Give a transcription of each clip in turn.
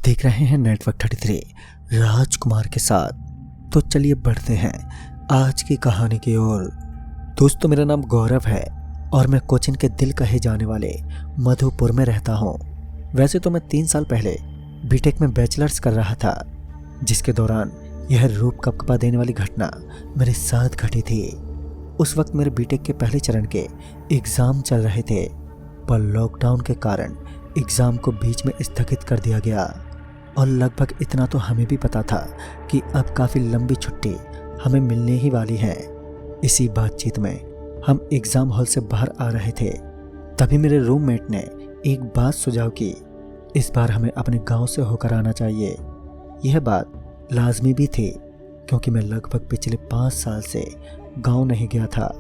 देख रहे हैं नेटवर्क 33 राजकुमार के साथ। तो चलिए बढ़ते हैं आज की कहानी की ओर। दोस्तों, मेरा नाम गौरव है और मैं कोचिन के दिल कहे जाने वाले मधुपुर में रहता हूँ। वैसे तो मैं 3 साल पहले बीटेक में बैचलर्स कर रहा था, जिसके दौरान यह रूप कपकपा देने वाली घटना मेरे साथ घटी थी। उस वक्त मेरे बीटेक के पहले चरण के एग्ज़ाम चल रहे थे, पर लॉकडाउन के कारण एग्ज़ाम को बीच में स्थगित कर दिया गया। और लगभग इतना तो हमें भी पता था कि अब काफ़ी लंबी छुट्टी हमें मिलने ही वाली है। इसी बातचीत में हम एग्ज़ाम हॉल से बाहर आ रहे थे, तभी मेरे रूममेट ने एक बात सुझाव की, इस बार हमें अपने गांव से होकर आना चाहिए। यह बात लाजमी भी थी, क्योंकि मैं लगभग पिछले 5 साल से गांव नहीं गया था।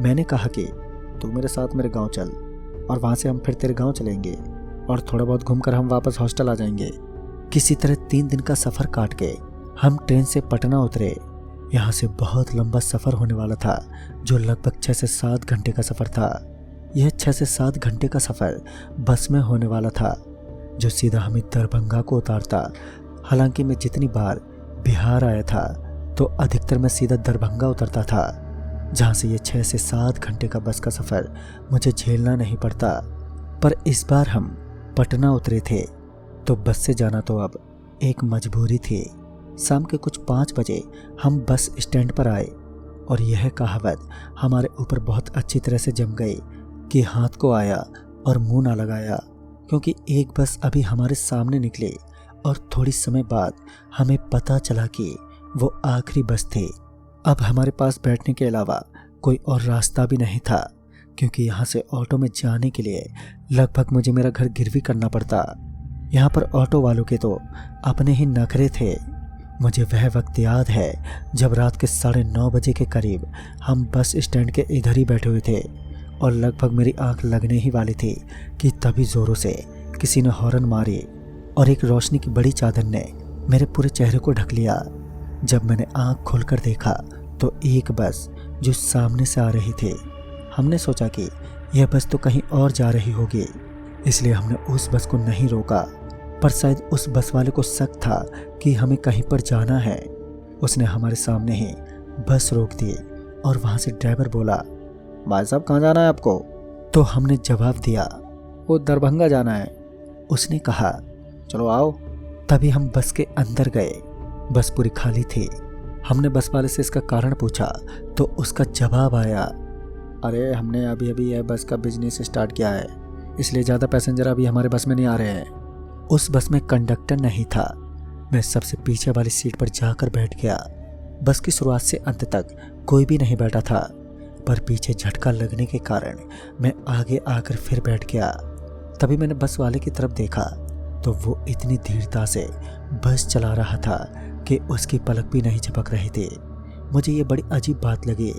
मैंने कहा कि तू मेरे साथ मेरे गांव चल और वहाँ से हम फिर तेरे गांव चलेंगे और थोड़ा बहुत घूमकर हम वापस हॉस्टल आ जाएंगे। किसी तरह 3 दिन का सफ़र काट के हम ट्रेन से पटना उतरे। यहाँ से बहुत लंबा सफ़र होने वाला था, जो लगभग 6 से 7 घंटे का सफ़र था। यह 6 से 7 घंटे का सफ़र बस में होने वाला था, जो सीधा हमें दरभंगा को उतारता। हालांकि मैं जितनी बार बिहार आया था तो अधिकतर मैं सीधा दरभंगा उतरता था, जहाँ से ये 6 से 7 घंटे का बस का सफ़र मुझे झेलना नहीं पड़ता। पर इस बार हम पटना उतरे थे तो बस से जाना तो अब एक मजबूरी थी। शाम के कुछ 5 बजे हम बस स्टैंड पर आए और यह कहावत हमारे ऊपर बहुत अच्छी तरह से जम गई कि हाथ को आया और मुंह ना लगाया, क्योंकि एक बस अभी हमारे सामने निकली और थोड़ी समय बाद हमें पता चला कि वो आखिरी बस थी। अब हमारे पास बैठने के अलावा कोई और रास्ता भी नहीं था, क्योंकि यहाँ से ऑटो में जाने के लिए लगभग मुझे मेरा घर गिरवी करना पड़ता। यहाँ पर ऑटो वालों के तो अपने ही नखरे थे। मुझे वह वक्त याद है जब रात के 9:30 बजे के करीब हम बस स्टैंड के इधर ही बैठे हुए थे और लगभग मेरी आंख लगने ही वाली थी कि तभी ज़ोरों से किसी ने हॉर्न मारी और एक रोशनी की बड़ी चादर ने मेरे पूरे चेहरे को ढक लिया। जब मैंने आंख खोलकर देखा तो एक बस जो सामने से आ रही थी। हमने सोचा कि यह बस तो कहीं और जा रही होगी, इसलिए हमने उस बस को नहीं रोका। पर शायद उस बस वाले को शक था कि हमें कहीं पर जाना है। उसने हमारे सामने ही बस रोक दी और वहाँ से ड्राइवर बोला, भाई साहब कहाँ जाना है आपको? तो हमने जवाब दिया, वो दरभंगा जाना है। उसने कहा, चलो आओ। तभी हम बस के अंदर गए। बस पूरी खाली थी। हमने बस वाले से इसका कारण पूछा तो उसका जवाब आया, अरे हमने अभी अभी यह बस का बिजनेस स्टार्ट किया है, इसलिए ज़्यादा पैसेंजर अभी हमारे बस में नहीं आ रहे हैं। उस बस में कंडक्टर नहीं था। मैं सबसे पीछे वाली सीट पर जाकर बैठ गया। बस की शुरुआत से अंत तक कोई भी नहीं बैठा था, पर पीछे झटका लगने के कारण मैं आगे आकर फिर बैठ गया। तभी मैंने बस वाले की तरफ देखा तो वो इतनी धीरता से बस चला रहा था कि उसकी पलक भी नहीं झपक रही थी। मुझे ये बड़ी अजीब बात लगी।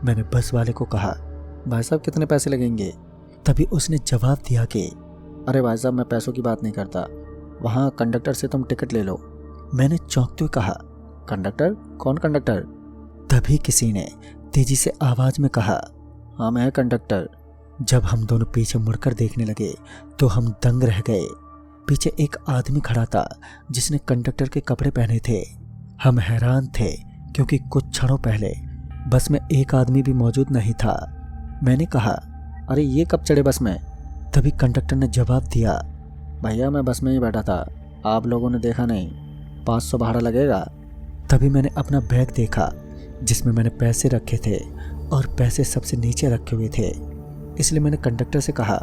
मैंने बस वाले को कहा, भाई साहब कितने पैसे लगेंगे? तभी उसने जवाब दिया कि अरे भाई साहब, मैं पैसों की बात नहीं करता, वहाँ कंडक्टर से तुम टिकट ले लो। मैंने चौंकते हुए कहा, कंडक्टर? कौन कंडक्टर? तभी किसी ने तेजी से आवाज़ में कहा, हाँ मैं कंडक्टर। जब हम दोनों पीछे मुड़कर देखने लगे तो हम दंग रह गए। पीछे एक आदमी खड़ा था जिसने कंडक्टर के कपड़े पहने थे। हम हैरान थे क्योंकि कुछ क्षणों पहले बस में एक आदमी भी मौजूद नहीं था। मैंने कहा, अरे ये कब चढ़े बस में? तभी कंडक्टर ने जवाब दिया, भैया मैं बस में ही बैठा था, आप लोगों ने देखा नहीं, 500 भाड़ा लगेगा। तभी मैंने अपना बैग देखा जिसमें मैंने पैसे रखे थे और पैसे सबसे नीचे रखे हुए थे, इसलिए मैंने कंडक्टर से कहा,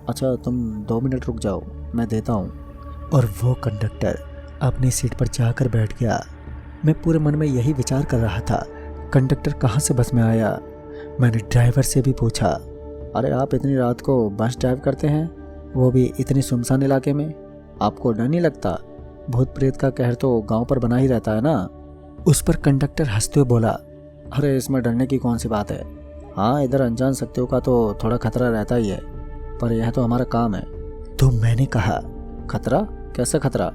अच्छा तुम 2 मिनट रुक जाओ, मैं देता हूँ। और वो कंडक्टर अपनी सीट पर जाकर बैठ गया। मैं पूरे मन में यही विचार कर रहा था, कंडक्टर कहाँ से बस में आया। मैंने ड्राइवर से भी पूछा, अरे आप इतनी रात को बस ड्राइव करते हैं, वो भी इतनी सुनसान इलाके में, आपको डर नहीं लगता? भूत प्रेत का कहर तो गांव पर बना ही रहता है ना। उस पर कंडक्टर हंसते हुए बोला, अरे इसमें डरने की कौन सी बात है, हाँ इधर अनजान शक्तियों का तो थोड़ा खतरा रहता ही है, पर यह तो हमारा काम है। तो मैंने कहा, खतरा? कैसा खतरा?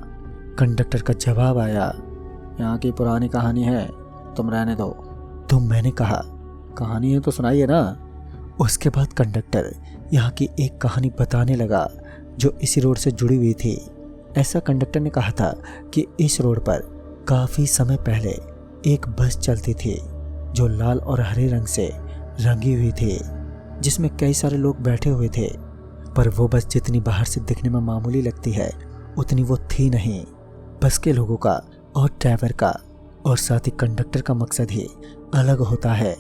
कंडक्टर का जवाब आया, यहाँ की पुरानी कहानी है, तुम रहने दो। तो मैंने कहा, कहानी है तो सुनाइए ना। उसके बाद कंडक्टर यहाँ की एक कहानी बताने लगा जो इसी रोड से जुड़ी हुई थी। ऐसा कंडक्टर ने कहा था कि इस रोड पर काफ़ी समय पहले एक बस चलती थी जो लाल और हरे रंग से रंगी हुई थी, जिसमें कई सारे लोग बैठे हुए थे। पर वो बस जितनी बाहर से दिखने में मामूली लगती है उतनी वो थी नहीं। बस के लोगों का और ड्राइवर का और साथ ही कंडक्टर का मकसद ही अलग होता है।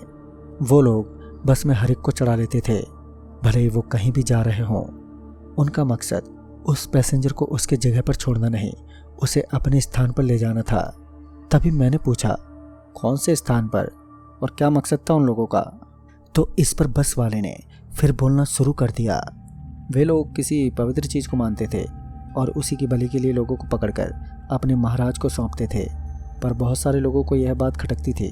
वो लोग बस में हर एक को चढ़ा लेते थे, भले ही वो कहीं भी जा रहे हों। उनका मकसद उस पैसेंजर को उसके जगह पर छोड़ना नहीं, उसे अपने स्थान पर ले जाना था। तभी मैंने पूछा, कौन से स्थान पर और क्या मकसद था उन लोगों का? तो इस पर बस वाले ने फिर बोलना शुरू कर दिया। वे लोग किसी पवित्र चीज़ को मानते थे और उसी की बलि के लिए लोगों को पकड़कर अपने महाराज को सौंपते थे, पर बहुत सारे लोगों को यह बात खटकती थी।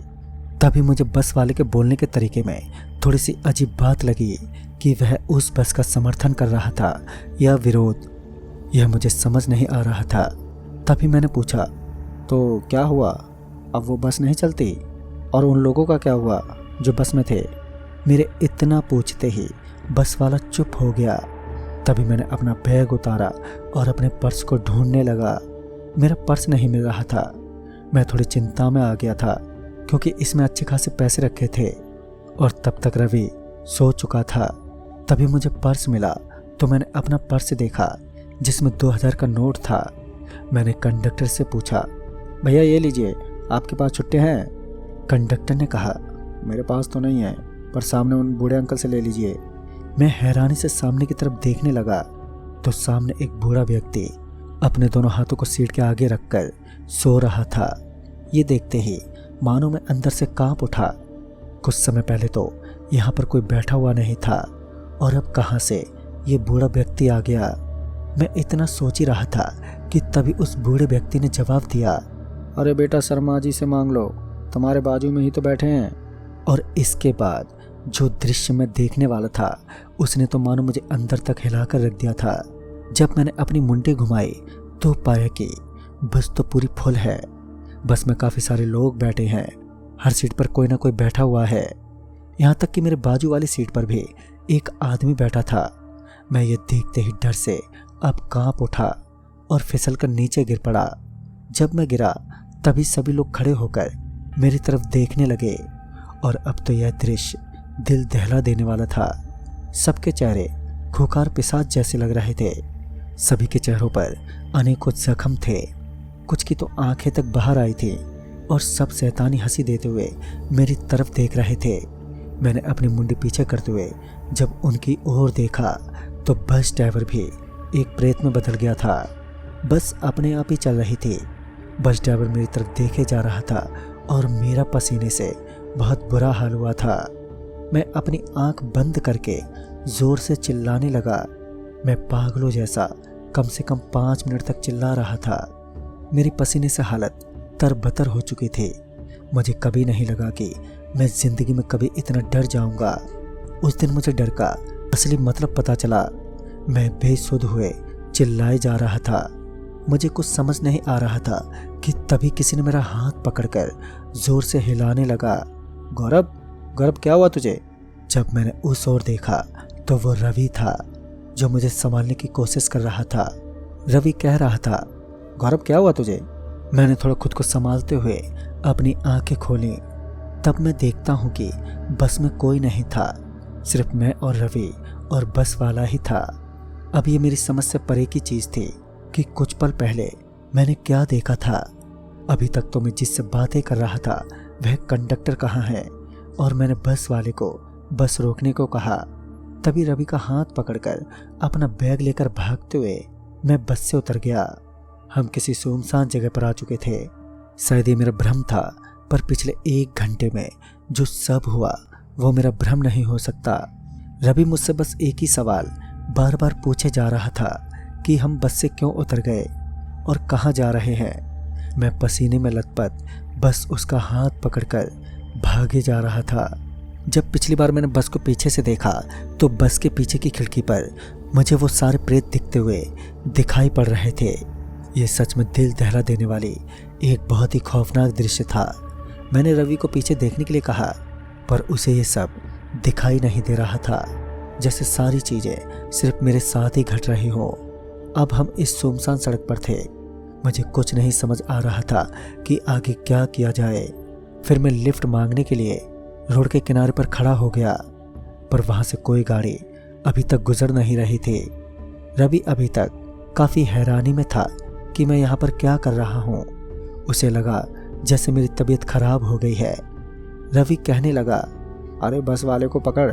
तभी मुझे बस वाले के बोलने के तरीके में थोड़ी सी अजीब बात लगी कि वह उस बस का समर्थन कर रहा था या विरोध, यह मुझे समझ नहीं आ रहा था। तभी मैंने पूछा, तो क्या हुआ, अब वो बस नहीं चलती? और उन लोगों का क्या हुआ जो बस में थे? मेरे इतना पूछते ही बस वाला चुप हो गया। तभी मैंने अपना बैग उतारा और अपने पर्स को ढूंढने लगा। मेरा पर्स नहीं मिल रहा था। मैं थोड़ी चिंता में आ गया था क्योंकि इसमें अच्छे खासे पैसे रखे थे और तब तक रवि सो चुका था। तभी मुझे पर्स मिला तो मैंने अपना पर्स देखा जिसमें 2000 का नोट था। मैंने कंडक्टर से पूछा, भैया ये लीजिए, आपके पास छुट्टे हैं? कंडक्टर ने कहा, मेरे पास तो नहीं है, पर सामने उन बूढ़े अंकल से ले लीजिए। मैं हैरानी से सामने की तरफ देखने लगा तो सामने एक बूढ़ा व्यक्ति अपने दोनों हाथों को सीट के आगे रखकर सो रहा था। ये देखते ही मानो मैं अंदर से कांप उठा। कुछ समय पहले तो यहाँ पर कोई बैठा हुआ नहीं था और अब कहाँ से ये बूढ़ा व्यक्ति आ गया। मैं इतना सोच ही रहा था कि तभी उस बूढ़े व्यक्ति ने जवाब दिया, अरे बेटा शर्मा जी से मांग लो, तुम्हारे बाजू में ही तो बैठे हैं। और इसके बाद जो दृश्य मैं देखने वाला था उसने तो मानो मुझे अंदर तक हिलाकर रख दिया था। जब मैंने अपनी मुंडी घुमाई तो पाया कि बस तो पूरी फुल है। बस में काफ़ी सारे लोग बैठे हैं, हर सीट पर कोई ना कोई बैठा हुआ है। यहाँ तक कि मेरे बाजू वाली सीट पर भी एक आदमी बैठा था। मैं ये देखते ही डर से अब कांप उठा और फिसल कर नीचे गिर पड़ा। जब मैं गिरा तभी सभी लोग खड़े होकर मेरी तरफ देखने लगे और अब तो यह दृश्य दिल दहला देने वाला था। सबके चेहरे खूंखार पिशाच जैसे लग रहे थे। सभी के चेहरों पर अनेकों जख्म थे, कुछ की तो आंखें तक बाहर आई थी और सब शैतानी हंसी देते हुए मेरी तरफ देख रहे थे। मैंने अपनी मुंडी पीछे करते हुए जब उनकी ओर देखा तो बस ड्राइवर भी एक प्रेत में बदल गया था। बस अपने आप ही चल रही थी। बस ड्राइवर मेरी तरफ देखे जा रहा था और मेरा पसीने से बहुत बुरा हाल हुआ था। मैं अपनी आंख बंद करके जोर से चिल्लाने लगा। मैं पागलों जैसा कम से कम 5 मिनट तक चिल्ला रहा था। मेरी पसीने से हालत तरबतर हो चुकी थी। मुझे कभी नहीं लगा कि मैं जिंदगी में कभी इतना डर जाऊंगा। उस दिन मुझे डर का असली मतलब पता चला। मैं बेसुध हुए चिल्लाए जा रहा था। मुझे कुछ समझ नहीं आ रहा था कि तभी किसी ने मेरा हाथ पकड़कर जोर से हिलाने लगा। गौरव, गौरव क्या हुआ तुझे? जब मैंने उस ओर देखा तो वो रवि था जो मुझे संभालने की कोशिश कर रहा था। रवि कह रहा था, गौरव क्या हुआ तुझे? मैंने थोड़ा खुद को संभालते हुए अपनी आंखें खोली। तब मैं देखता हूँ कि बस में कोई नहीं था, सिर्फ मैं और रवि और बस वाला ही था। अब ये मेरी समझ से परे की चीज़ थी कि कुछ पल पहले मैंने क्या देखा था। अभी तक तो मैं जिससे बातें कर रहा था वह कंडक्टर कहाँ है, और मैंने बस वाले को बस रोकने को कहा। तभी रवि का हाथ पकड़कर अपना बैग लेकर भागते हुए मैं बस से उतर गया। हम किसी सुनसान जगह पर आ चुके थे। शायद ये मेरा भ्रम था, पर पिछले 1 घंटे में जो सब हुआ वो मेरा भ्रम नहीं हो सकता। रवि मुझसे बस एक ही सवाल बार बार पूछे जा रहा था कि हम बस से क्यों उतर गए और कहाँ जा रहे हैं। मैं पसीने में लथपथ बस उसका हाथ पकड़कर भागे जा रहा था। जब पिछली बार मैंने बस को पीछे से देखा तो बस के पीछे की खिड़की पर मुझे वो सारे प्रेत दिखते हुए दिखाई पड़ रहे थे। ये सच में दिल दहला देने वाली एक बहुत ही खौफनाक दृश्य था। मैंने रवि को पीछे देखने के लिए कहा, पर उसे ये सब दिखाई नहीं दे रहा था, जैसे सारी चीज़ें सिर्फ मेरे साथ ही घट रही हो। अब हम इस सुनसान सड़क पर थे। मुझे कुछ नहीं समझ आ रहा था कि आगे क्या किया जाए। फिर मैं लिफ्ट मांगने के लिए रोड के किनारे पर खड़ा हो गया, पर वहां से कोई गाड़ी अभी तक गुजर नहीं रही थी। रवि अभी तक काफी हैरानी में था कि मैं यहाँ पर क्या कर रहा हूँ। उसे लगा जैसे मेरी तबीयत खराब हो गई है। रवि कहने लगा, अरे बस वाले को पकड़,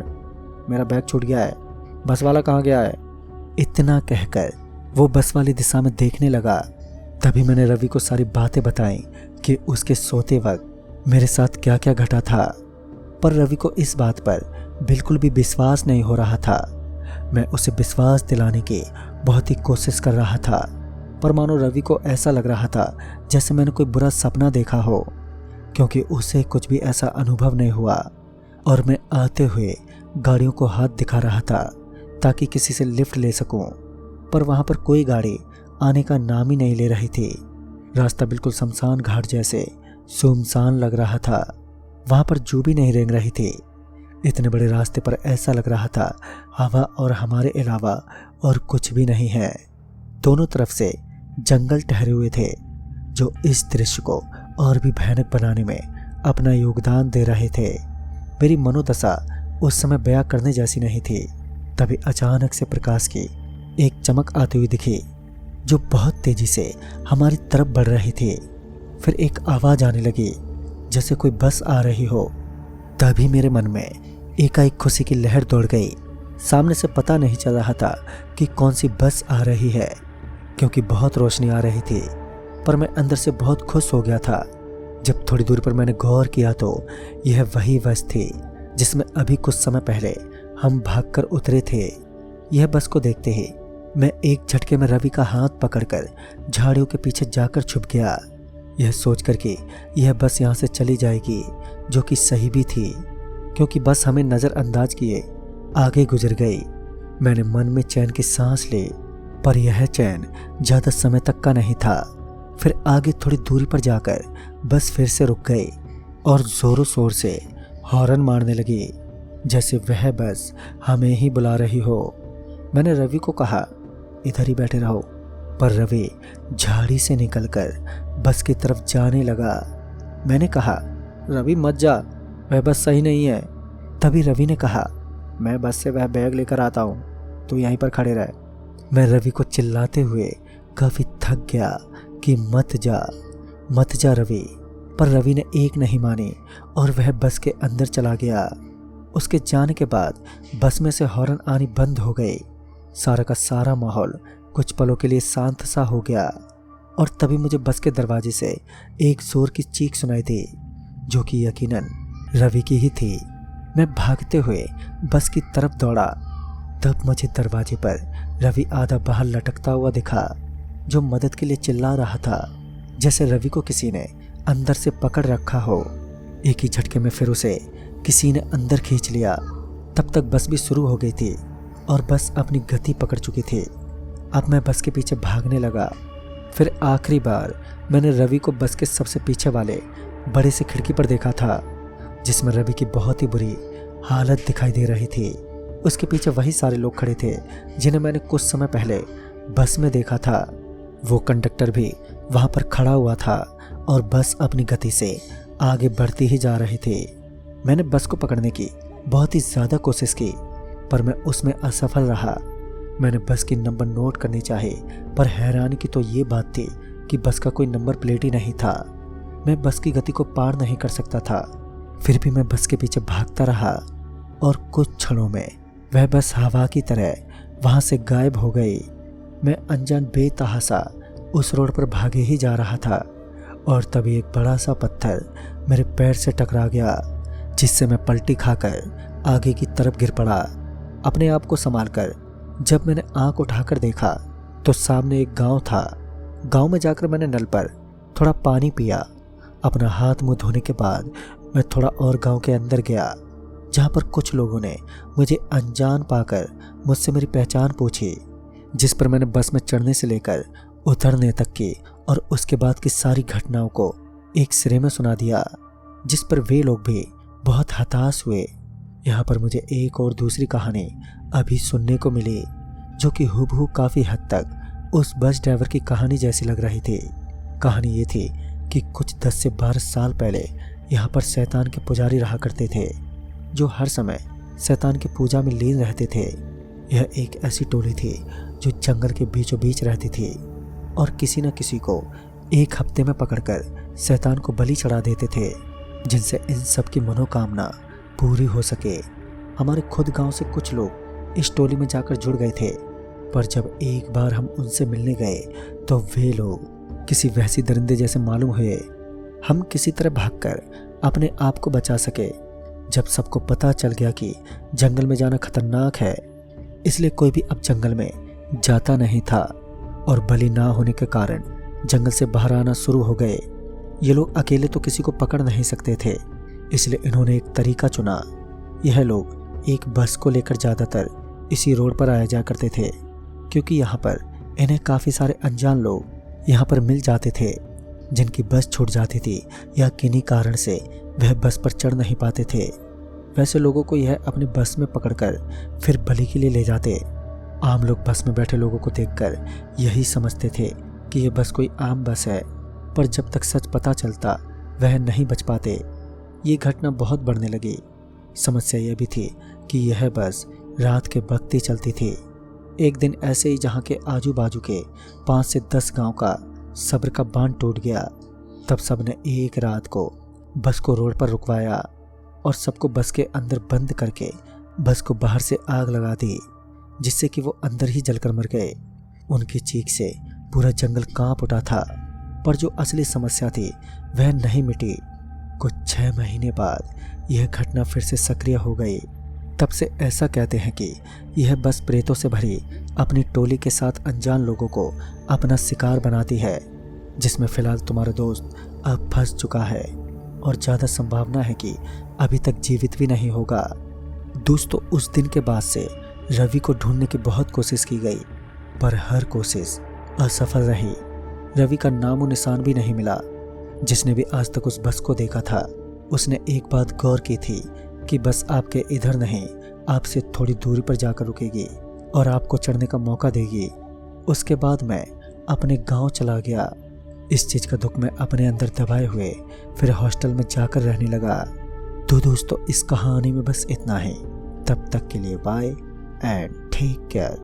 मेरा बैग छूट गया है, बस वाला कहाँ गया है। इतना कहकर वो बस वाली दिशा में देखने लगा। तभी मैंने रवि को सारी बातें बताई कि उसके सोते वक्त मेरे साथ क्या क्या घटा था, पर रवि को इस बात पर बिल्कुल भी विश्वास नहीं हो रहा था। मैं उसे विश्वास दिलाने की बहुत ही कोशिश कर रहा था, पर मानो रवि को ऐसा लग रहा था जैसे मैंने कोई बुरा सपना देखा हो, क्योंकि उसे कुछ भी ऐसा अनुभव नहीं हुआ। और मैं आते हुए गाड़ियों को हाथ दिखा रहा था ताकि किसी से लिफ्ट ले सकूं, पर वहां पर कोई गाड़ी आने का नाम ही नहीं ले रही थी। रास्ता बिल्कुल शमशान घाट जैसे सुनसान लग रहा था। वहां पर जू भी नहीं रेंग रही थी। इतने बड़े रास्ते पर ऐसा लग रहा था हवा और हमारे अलावा और कुछ भी नहीं है। दोनों तरफ से जंगल ठहरे हुए थे जो इस दृश्य को और भी भयानक बनाने में अपना योगदान दे रहे थे। मेरी मनोदशा उस समय बयां करने जैसी नहीं थी। तभी अचानक से प्रकाश की एक चमक आती हुई दिखी जो बहुत तेजी से हमारी तरफ बढ़ रही थी। फिर एक आवाज आने लगी जैसे कोई बस आ रही हो। तभी मेरे मन में एकाएक खुशी की लहर दौड़ गई। सामने से पता नहीं चल रहा था कि कौन सी बस आ रही है, क्योंकि बहुत रोशनी आ रही थी, पर मैं अंदर से बहुत खुश हो गया था। जब थोड़ी दूर पर मैंने गौर किया तो यह वही बस थी जिसमें अभी कुछ समय पहले हम भागकर उतरे थे। यह बस को देखते ही मैं एक झटके में रवि का हाथ पकड़कर झाड़ियों के पीछे जाकर छुप गया, यह सोचकर कि यह बस यहाँ से चली जाएगी, जो कि सही भी थी, क्योंकि बस हमें नज़रअंदाज किए आगे गुजर गई। मैंने मन में चैन की सांस ली, पर यह चैन ज़्यादा समय तक का नहीं था। फिर आगे थोड़ी दूरी पर जाकर बस फिर से रुक गई और ज़ोरों शोर से हॉर्न मारने लगी, जैसे वह बस हमें ही बुला रही हो। मैंने रवि को कहा, इधर ही बैठे रहो, पर रवि झाड़ी से निकलकर बस की तरफ जाने लगा। मैंने कहा, रवि मत जा, वह बस सही नहीं है। तभी रवि ने कहा, मैं बस से वह बैग लेकर आता हूँ, तू यहीं पर खड़े रह। मैं रवि को चिल्लाते हुए काफ़ी थक गया कि मत जा रवि, पर रवि ने एक नहीं मानी और वह बस के अंदर चला गया। उसके जाने के बाद बस में से हॉर्न आनी बंद हो गई। सारा का सारा माहौल कुछ पलों के लिए शांत सा हो गया और तभी मुझे बस के दरवाजे से एक जोर की चीख सुनाई दी, जो कि यकीनन रवि की ही थी। मैं भागते हुए बस की तरफ दौड़ा। तब मुझे दरवाजे पर रवि आधा बाहर लटकता हुआ दिखा, जो मदद के लिए चिल्ला रहा था, जैसे रवि को किसी ने अंदर से पकड़ रखा हो। एक ही झटके में फिर उसे किसी ने अंदर खींच लिया। तब तक बस भी शुरू हो गई थी और बस अपनी गति पकड़ चुकी थी। अब मैं बस के पीछे भागने लगा। फिर आखिरी बार मैंने रवि को बस के सबसे पीछे वाले बड़े से खिड़की पर देखा था, जिसमें रवि की बहुत ही बुरी हालत दिखाई दे रही थी। उसके पीछे वही सारे लोग खड़े थे जिन्हें मैंने कुछ समय पहले बस में देखा था। वो कंडक्टर भी वहां पर खड़ा हुआ था और बस अपनी गति से आगे बढ़ती ही जा रही थी। मैंने बस को पकड़ने की बहुत ही ज़्यादा कोशिश की, पर मैं उसमें असफल रहा। मैंने बस की नंबर नोट करनी चाही, पर हैरानी की तो ये बात थी कि बस का कोई नंबर प्लेट ही नहीं था। मैं बस की गति को पार नहीं कर सकता था। फिर भी मैं बस के पीछे भागता रहा और कुछ क्षणों में वह बस हवा की तरह वहां से गायब हो गई। मैं अनजान बेतहासा उस रोड पर भागे ही जा रहा था और तभी एक बड़ा सा पत्थर मेरे पैर से टकरा गया, जिससे मैं पलटी खाकर आगे की तरफ गिर पड़ा। अपने आप को संभालकर जब मैंने आंख उठाकर देखा तो सामने एक गांव था। गांव में जाकर मैंने नल पर थोड़ा पानी पिया। अपना हाथ मुंह धोने के बाद मैं थोड़ा और गांव के अंदर गया, जहां पर कुछ लोगों ने मुझे अनजान पाकर मुझसे मेरी पहचान पूछी, जिस पर मैंने बस में चढ़ने से लेकर उतरने तक की और उसके बाद की सारी घटनाओं को एक सिरे में सुना दिया, जिस पर वे लोग भी बहुत हताश हुए। यहाँ पर मुझे एक और दूसरी कहानी अभी सुनने को मिली, जो कि हूबहू काफ़ी हद तक उस बस ड्राइवर की कहानी जैसी लग रही थी। कहानी ये थी कि कुछ 10 से 12 साल पहले यहाँ पर शैतान के पुजारी रहा करते थे, जो हर समय शैतान की पूजा में लीन रहते थे। यह एक ऐसी टोली थी जो जंगल के बीचों बीच रहती थी और किसी न किसी को एक हफ्ते में पकड़कर शैतान को बलि चढ़ा देते थे, जिनसे इन सब की मनोकामना पूरी हो सके। हमारे खुद गांव से कुछ लोग इस टोली में जाकर जुड़ गए थे, पर जब एक बार हम उनसे मिलने गए तो वे लोग किसी वहशी दरिंदे जैसे मालूम हुए। हम किसी तरह भागकर अपने आप को बचा सके। जब सबको पता चल गया कि जंगल में जाना खतरनाक है, इसलिए कोई भी अब जंगल में जाता नहीं था और बलि ना होने के कारण जंगल से बाहर आना शुरू हो गए। ये लोग अकेले तो किसी को पकड़ नहीं सकते थे, इसलिए इन्होंने एक तरीका चुना। यह लोग एक बस को लेकर ज़्यादातर इसी रोड पर आया जा करते थे, क्योंकि यहाँ पर इन्हें काफ़ी सारे अनजान लोग यहाँ पर मिल जाते थे, जिनकी बस छूट जाती थी या किन्हीं कारण से वह बस पर चढ़ नहीं पाते थे। वैसे लोगों को यह अपनी बस में पकड़कर फिर बलि के लिए ले जाते। आम लोग बस में बैठे लोगों को देखकर यही समझते थे कि यह बस कोई आम बस है, पर जब तक सच पता चलता वह नहीं बच पाते। ये घटना बहुत बढ़ने लगी। समस्या यह भी थी कि यह बस रात के वक्त ही चलती थी। एक दिन ऐसे ही जहाँ के आजू बाजू के 5 से 10 गांव का सब्र का बांध टूट गया। तब सबने एक रात को बस को रोड पर रुकवाया और सबको बस के अंदर बंद करके बस को बाहर से आग लगा दी, जिससे कि वो अंदर ही जलकर मर गए। उनकी चीख से पूरा जंगल कांप उठा था, पर जो असली समस्या थी वह नहीं मिटी। कुछ 6 महीने बाद यह घटना फिर से सक्रिय हो गई। तब से ऐसा कहते हैं कि यह बस प्रेतों से भरी अपनी टोली के साथ अनजान लोगों को अपना शिकार बनाती है, जिसमें फिलहाल तुम्हारा दोस्त अब फंस चुका है और ज़्यादा संभावना है कि अभी तक जीवित भी नहीं होगा। दोस्तों, उस दिन के बाद से रवि को ढूंढने की बहुत कोशिश की गई, पर हर कोशिश असफल रही। रवि का नामो निशान भी नहीं मिला। जिसने भी आज तक उस बस को देखा था, उसने एक बात गौर की थी कि बस आपके इधर नहीं, आपसे थोड़ी दूरी पर जाकर रुकेगी और आपको चढ़ने का मौका देगी। उसके बाद मैं अपने गांव चला गया। इस चीज़ का दुख मैं अपने अंदर दबाए हुए फिर हॉस्टल में जाकर रहने लगा। तो दोस्तों, इस कहानी में बस इतना ही। तब तक के लिए बाय एंड टेक केयर।